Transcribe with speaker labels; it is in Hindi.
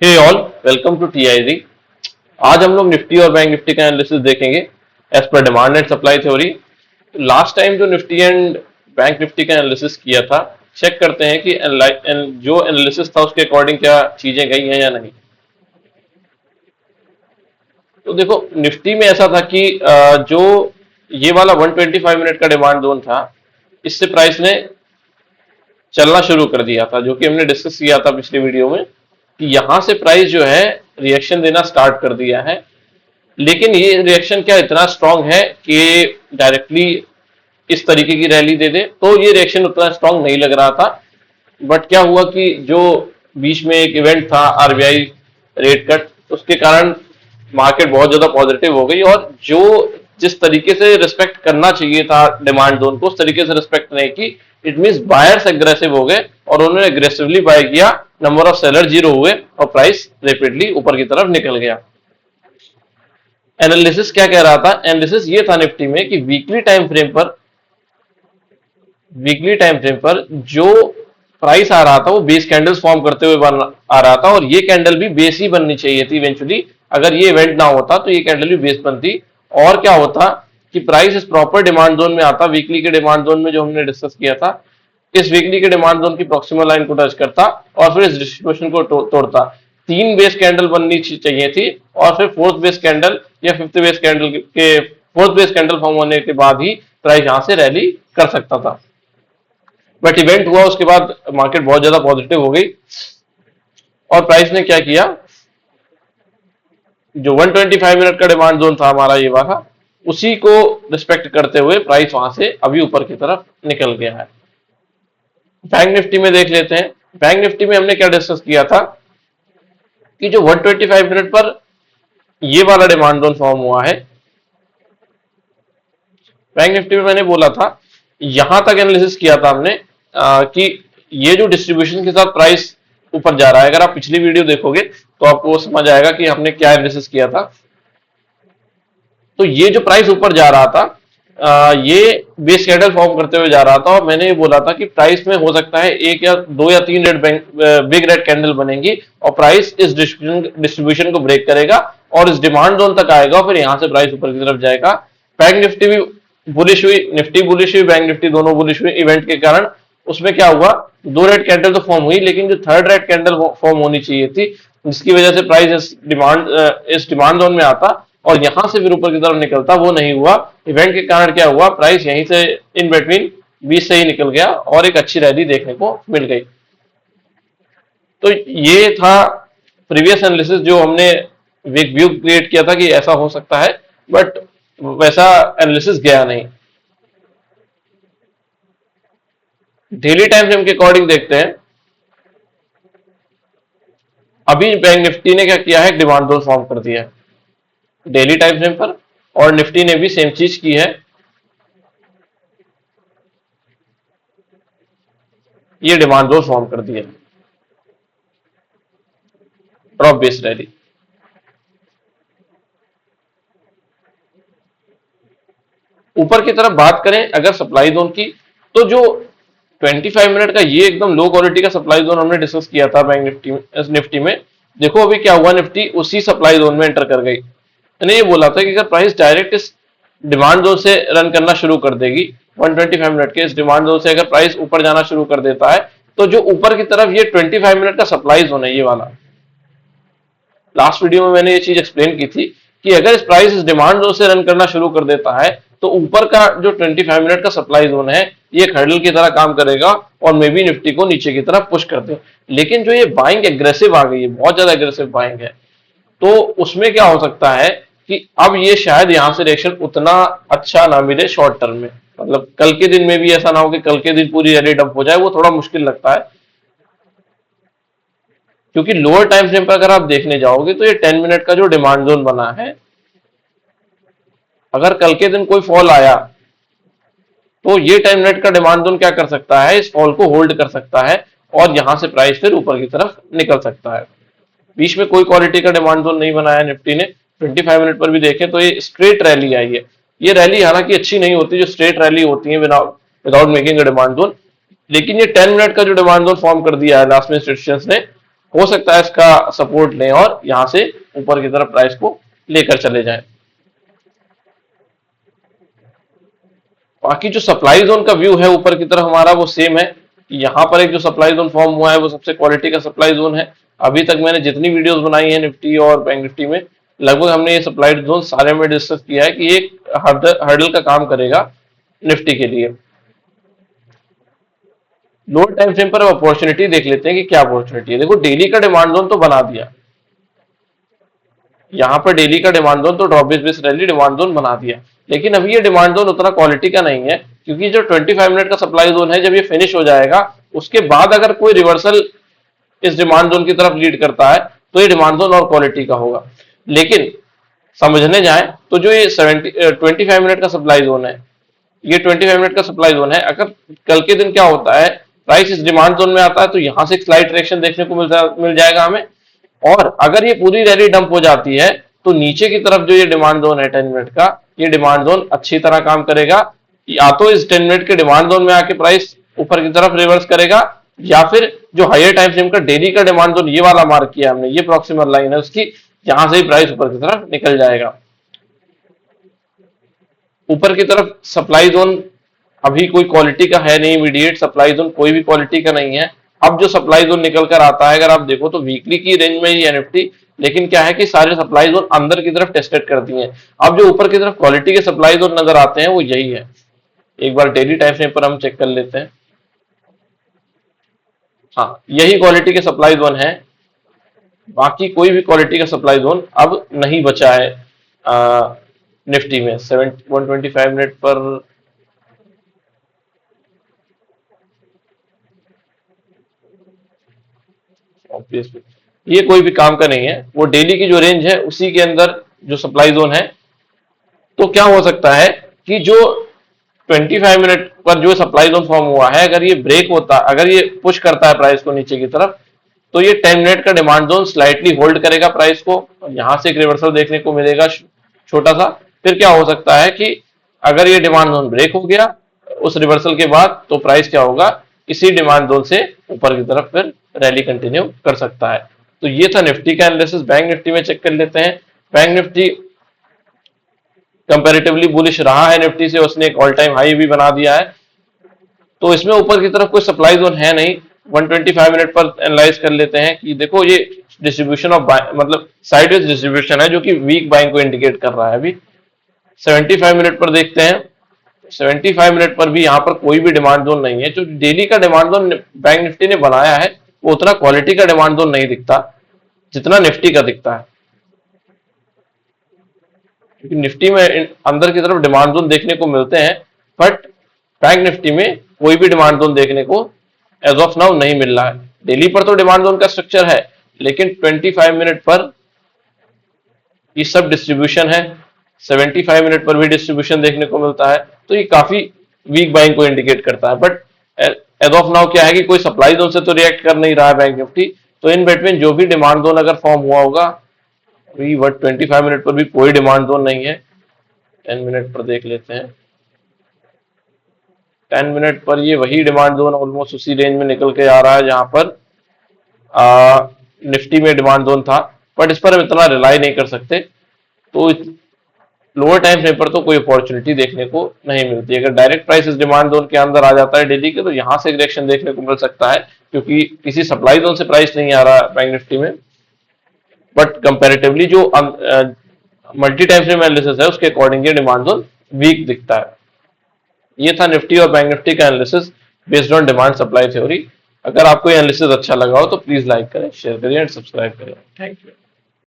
Speaker 1: Hey all, welcome to TIG. आज हम लोग निफ्टी और बैंक निफ्टी का एनालिसिस देखेंगे as per demand and supply theory. Last time जो निफ्टी एंड बैंक निफ्टी का एनालिसिस किया था, चेक करते हैं कि जो एनालिसिस था उसके अकॉर्डिंग क्या चीजें गई हैं या नहीं। तो देखो, निफ्टी में ऐसा था कि जो ये वाला 125 मिनट का डिमांड जोन था, इससे प्राइस ने चलना शुरू कर दिया था, जो कि हमने डिस्कस किया था पिछले वीडियो में कि यहां से प्राइस जो है रिएक्शन देना स्टार्ट कर दिया है। लेकिन ये रिएक्शन क्या इतना स्ट्रांग है कि डायरेक्टली इस तरीके की रैली दे दे, तो ये रिएक्शन उतना स्ट्रांग नहीं लग रहा था। बट क्या हुआ कि जो बीच में एक इवेंट था आरबीआई रेट कट, उसके कारण मार्केट बहुत ज्यादा पॉजिटिव हो गई और जो जिस तरीके से रिस्पेक्ट करना चाहिए था डिमांड जोन को, उस तरीके से रिस्पेक्ट नहीं की। इट मींस बायर्स एग्रेसिव हो गए और उन्होंने एग्रेसिवली बाय किया, नंबर ऑफ सेलर जीरो हुए और प्राइस रैपिडली ऊपर की तरफ निकल गया। एनालिसिस क्या कह रहा था? एनालिसिस ये था निफ्टी में कि वीकली टाइम फ्रेम पर जो प्राइस आ रहा था वो बेस कैंडल्स फॉर्म करते हुए आ रहा था, और ये कैंडल भी बेस ही बननी चाहिए थी इवेंचुअली। अगर ये इवेंट ना होता तो ये कैंडल भी बेस बनती, और क्या होता कि प्राइस इस प्रॉपर डिमांड जोन में आता, वीकली के डिमांड जोन में जो हमने डिस्कस किया था। इस वीकली के डिमांड जोन की प्रॉक्सिमल लाइन को टच करता और फिर इस डिस्ट्रीब्यूशन को तोड़ता। तीन बेस कैंडल बननी चाहिए थी और फिर फोर्थ बेस कैंडल या फिफ्थ बेस कैंडल के फोर्थ बेस कैंडल फॉर्म होने के बाद ही प्राइस यहां से रैली कर सकता था। बट इवेंट हुआ, उसके बाद मार्केट बहुत ज्यादा पॉजिटिव हो गई और प्राइस ने क्या किया, जो 125 मिनट का डिमांड जोन था हमारा ये वाला, उसी को रिस्पेक्ट करते हुए प्राइस वहां से अभी ऊपर की तरफ निकल गया है। बैंक निफ्टी में देख लेते हैं। बैंक निफ्टी में हमने क्या डिस्कस किया था कि जो 125 मिनट पर ये वाला डिमांड जोन फॉर्म हुआ है, बैंक निफ्टी में मैंने बोला था, यहां तक एनालिसिस किया था हमने कि ये जो डिस्ट्रीब्यूशन के साथ प्राइस ऊपर जा रहा है, अगर आप पिछली वीडियो देखोगे तो आपको समझ आएगा कि हमने क्या एनालिसिस किया था। तो ये जो प्राइस ऊपर जा रहा था, ये बेस कैंडल फॉर्म करते हुए जा रहा था, और मैंने ये बोला था कि प्राइस में हो सकता है एक या दो या तीन बिग रेड कैंडल बनेंगी और प्राइस इस डिस्ट्रीब्यूशन को ब्रेक करेगा और इस डिमांड जोन तक आएगा, फिर यहां से प्राइस ऊपर की तरफ जाएगा। बैंक निफ्टी भी बुलिश हुई, निफ्टी बुलिश हुई, बैंक निफ्टी दोनों बुलिश हुई इवेंट के कारण। उसमें क्या हुआ, दो रेड कैंडल तो फॉर्म हुई, लेकिन जो थर्ड रेड कैंडल फॉर्म होनी चाहिए थी, जिसकी वजह से प्राइस इस डिमांड जोन में आता और यहां से फिर ऊपर की तरफ निकलता, वो नहीं हुआ। इवेंट के कारण क्या हुआ, प्राइस यहीं से इन बिटवीन 20 से ही निकल गया और एक अच्छी रैली देखने को मिल गई। तो ये था प्रीवियस एनालिसिस जो हमने एक व्यू क्रिएट किया था कि ऐसा हो सकता है, बट वैसा एनालिसिस गया नहीं। डेली टाइम फ्रेम के अकॉर्डिंग देखते हैं। अभी बैंक निफ्टी ने क्या किया है, डिमांड जोन फॉर्म कर दिया है डेली टाइम फ्रेम पर, और निफ्टी ने भी सेम चीज की है। ये डिमांड जोन फॉर्म कर दिया, ड्रॉप बेस्ड रैली। ऊपर की तरफ बात करें अगर सप्लाई जोन की, तो जो 25 मिनट का ये एकदम लो क्वालिटी का सप्लाई जोन हमने डिस्कस किया था बैंक निफ्टी में, देखो अभी क्या हुआ, निफ्टी उसी सप्लाई जोन में एंटर कर गई। मैंने ये बोला था कि अगर प्राइस डायरेक्ट इस डिमांड जोन से रन करना शुरू कर देगी, 125 मिनट के इस डिमांड जोन से अगर प्राइस ऊपर जाना शुरू कर देता है, तो जो ऊपर की तरफ ये 25 मिनट का सप्लाई जोन है, ये वाला, लास्ट वीडियो में मैंने ये चीज एक्सप्लेन की थी कि अगर इस प्राइस इस डिमांड जोन से रन करना शुरू कर देता है, तो ऊपर का जो 25 मिनट का सप्लाई जोन है, ये हर्डल की तरह काम करेगा और मे बी निफ्टी को नीचे की तरफ पुश कर दे। लेकिन जो ये बाइंग एग्रेसिव आ गई है, बहुत ज्यादा एग्रेसिव बाइंग है, तो उसमें क्या हो सकता है कि अब ये शायद यहां से रिएक्शन उतना अच्छा ना मिले शॉर्ट टर्म में। मतलब कल के दिन में भी ऐसा ना हो कि कल के दिन पूरी रैली डंप हो जाए, वो थोड़ा मुश्किल लगता है। क्योंकि लोअर टाइम फ्रेम पर अगर आप देखने जाओगे तो ये 10 मिनट का जो डिमांड जोन बना है, अगर कल के दिन कोई फॉल आया तो ये 10 मिनट का डिमांड जोन क्या कर सकता है, इस फॉल को होल्ड कर सकता है और यहां से प्राइस फिर ऊपर की तरफ निकल सकता है। बीच में कोई क्वालिटी का डिमांड जोन नहीं बनाया निफ्टी ने। 25 मिनट पर भी देखें तो ये स्ट्रेट रैली आई है। ये रैली हालांकि अच्छी नहीं होती जो स्ट्रेट रैली होती है without making a demand zone, लेकिन ये 10 मिनट का जो डिमांड जोन फॉर्म कर दिया है लास्ट में इंस्टीट्यूशंस ने, हो सकता है इसका सपोर्ट लें और यहां से ऊपर की तरफ प्राइस को लेकर चले जाएं। बाकी जो सप्लाई जोन का व्यू है ऊपर की तरफ हमारा वो सेम है। यहाँ पर एक जो सप्लाई जोन फॉर्म हुआ है वो सबसे क्वालिटी का सप्लाई जोन है। अभी तक मैंने जितनी वीडियोस बनाई है निफ्टी और बैंक निफ्टी में, लगभग हमने ये सप्लाई जोन सारे में डिस्कस किया है कि एक हर्डल का काम करेगा निफ्टी के लिए। लोअर टाइम फ्रेम पर अपॉर्चुनिटी देख लेते हैं कि क्या अपॉर्चुनिटी है। देखो डेली का डिमांड जोन तो बना दिया, यहाँ पर डेली का डिमांड जोन तो drop base rally demand zone बना दिया, लेकिन अभी ये डिमांड जोन उतना क्वालिटी का नहीं है, क्योंकि जो 25 मिनट का सप्लाई जोन है जब ये फिनिश हो जाएगा उसके बाद अगर कोई रिवर्सल इस डिमांड जोन की तरफ लीड करता है तो ये डिमांड जोन और क्वालिटी का होगा। लेकिन समझने जाए तो जो ये 25 मिनट का सप्लाई जोन है, ये 25 मिनट का सप्लाई जोन है, अगर कल के दिन क्या होता है प्राइस इस डिमांड जोन में आता है तो यहां से एक स्लाइड ट्रेक्शन देखने को मिल जाएगा हमें। और अगर ये पूरी रैली डंप हो जाती है तो नीचे की तरफ जो ये डिमांड जोन है 10 मिनट का, ये डिमांड जोन अच्छी तरह काम करेगा। या तो इस 10 मिनट के डिमांड जोन में आके प्राइस ऊपर की तरफ रिवर्स करेगा, या फिर जो हायर टाइम फ्रेम का डेली का डिमांड जोन ये वाला मार्क किया हमने, ये प्रॉक्सिमल लाइन है उसकी, यहां से ही प्राइस ऊपर की तरफ निकल जाएगा। ऊपर की तरफ सप्लाई जोन अभी कोई क्वालिटी का है नहीं, इमीडिएट सप्लाई जोन कोई भी क्वालिटी का नहीं है। अब जो सप्लाई जोन निकल कर आता है, अगर आप देखो तो वीकली की रेंज में ही है निफ्टी, लेकिन क्या है कि सारे सप्लाई जोन अंदर की तरफ टेस्टेड करती हैं। अब जो ऊपर की तरफ क्वालिटी के सप्लाई जोन नजर आते हैं वो यही है। एक बार डेली टाइम फ्रेम पर हम चेक कर लेते हैं। हाँ, यही क्वालिटी के सप्लाई जोन है, बाकी कोई भी क्वालिटी का सप्लाई जोन अब नहीं बचा है निफ्टी में। 125 मिनट पर ऑब्वियसली ये कोई भी काम का नहीं है, वो डेली की जो रेंज है उसी के अंदर जो सप्लाई जोन है। तो क्या हो सकता है कि जो 25 मिनट पर जो सप्लाई जोन फॉर्म हुआ है, अगर ये ब्रेक होता, अगर ये पुश करता है प्राइस को नीचे की तरफ, तो ये 10 मिनट का डिमांड जोन स्लाइटली होल्ड करेगा प्राइस को, यहां से एक रिवर्सल देखने को मिलेगा छोटा सा। फिर क्या हो सकता है कि अगर ये डिमांड जोन ब्रेक हो गया उस रिवर्सल के बाद, तो प्राइस क्या होगा, इसी डिमांड जोन से ऊपर की तरफ फिर रैली कंटिन्यू कर सकता है। तो ये था निफ्टी का एनालिसिस। बैंक निफ्टी में चेक कर लेते हैं। बैंक निफ्टी कंपैरेटिवली बुलिश रहा है निफ्टी से, उसने एक ऑल टाइम हाई भी बना दिया है। तो इसमें ऊपर की तरफ कोई सप्लाई जोन है नहीं। 125 मिनट पर एनालाइज कर लेते हैं कि देखो ये डिस्ट्रीब्यूशन ऑफ मतलब साइडवेज डिस्ट्रीब्यूशन है जो कि वीक बाइंग को इंडिकेट कर रहा है। अभी 75 मिनट पर देखते हैं। 75 मिनट पर भी यहाँ पर कोई भी डिमांड जोन नहीं है। जो डेली का डिमांड जोन बैंक निफ्टी ने बनाया है वो उतना क्वालिटी का डिमांड जोन नहीं दिखता जितना निफ्टी का दिखता है, क्योंकि निफ्टी में अंदर की तरफ डिमांड जोन देखने को मिलते हैं, बट बैंक निफ्टी में कोई भी डिमांड जोन देखने को एज ऑफ नाउ नहीं मिल रहा है। डेली पर तो डिमांड जोन का स्ट्रक्चर है, लेकिन 25 मिनट पर ये सब डिस्ट्रीब्यूशन है। 75 मिनट पर भी डिस्ट्रीब्यूशन देखने को मिलता है, तो ये काफी वीक बाइंग को इंडिकेट करता है। बट एज ऑफ नाउ क्या है कि कोई सप्लाई जोन से तो रिएक्ट कर नहीं रहा है बैंक निफ्टी, तो इन बिटवीन जो भी डिमांड जोन अगर फॉर्म हुआ होगा, अभी 25 मिनट पर भी कोई डिमांड जोन नहीं है। 10 मिनट पर देख लेते हैं। 10 मिनट पर ये वही डिमांड जोन ऑलमोस्ट उसी रेंज में निकल के आ रहा है जहां पर निफ्टी में डिमांड जोन था, बट इस पर हम इतना रिलाई नहीं कर सकते। तो लोअर टाइम फ्रेम पर तो कोई अपॉर्चुनिटी देखने को नहीं मिलती। अगर डायरेक्ट प्राइस इस डिमांड जोन के अंदर आ जाता है डेली के, तो यहां से एक रिएक्शन देखने को मिल सकता है, क्योंकि किसी सप्लाई जोन से प्राइस नहीं आ रहा बैंक निफ्टी में। बट कंपैरेटिवली जो मल्टी टाइम फ्रेम एनालिसिस है उसके अकॉर्डिंग ये डिमांड जोन वीक दिखता है। ये था निफ्टी और बैंक निफ्टी का analysis based on demand supply theory. अगर आपको ये एनालिसिस अच्छा लगा हो तो प्लीज लाइक करें, शेयर करें एंड सब्सक्राइब करें। Thank you.